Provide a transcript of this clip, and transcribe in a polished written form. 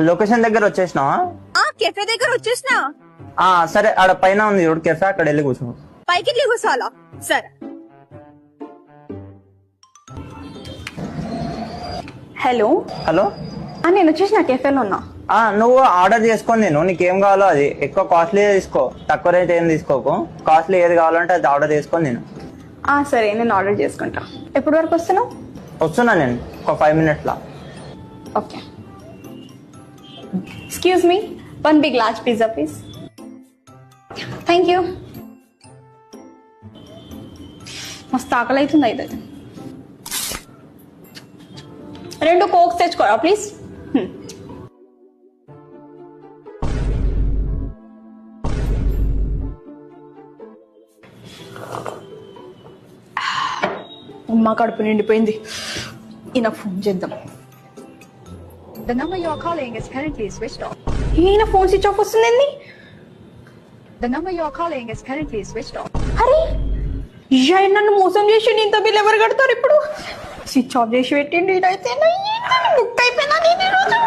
Location దగ్గర వచ్చేసినావా? Cafe దగ్గర వచ్చేసిన. సరే, ఆడ పైన ఉంది చూడు కెఫే, అక్కడ వెళ్ళి కూర్చో. పైకి వెళ్ళి కూర్చోవాలా? సరే. హలో హలో, నేను వచ్చేసిన కెఫేలో ఉన్నా. నువ్వు ఆర్డర్ చేసుకొని నేను నీకేం కావాలో అది ఎక్కువ కాస్ట్లీ తీసుకో, తక్కువ రేట్ ఏం తీసుకోకు. కాస్ట్లీ ఏది కావాలంటే అది ఆర్డర్ చేసుకొని నేను. సరే, నేను ఆర్డర్ చేసుకుంటా. ఎప్పటి వరకు వస్తున్నావు? వస్తున్నా నేను ఒక 5 minutes law. Okay. Excuse me, 1 big large pizza please. Thank you. మస్తు ఆకలి అవుతుంది. అయితే 2 కోక్స్ తెచ్చుకోరా ప్లీజ్. అమ్మ కడుపు నిండిపోయింది. ఈయన ఫోన్ చేద్దాం. The number you are calling is currently switched off. ఈయన ఫోన్ స్విచ్ ఆఫ్ వస్తుందండి. The number you are calling is currently switched off. అరే, నన్ను మోసం చేసి ఇంత బిల్ ఎవరు కడతారు ఇప్పుడు? స్విచ్ ఆఫ్ చేసి పెట్టిండి. ఇదైతే బుక్ అయిపోయినా నేను ఈరోజు.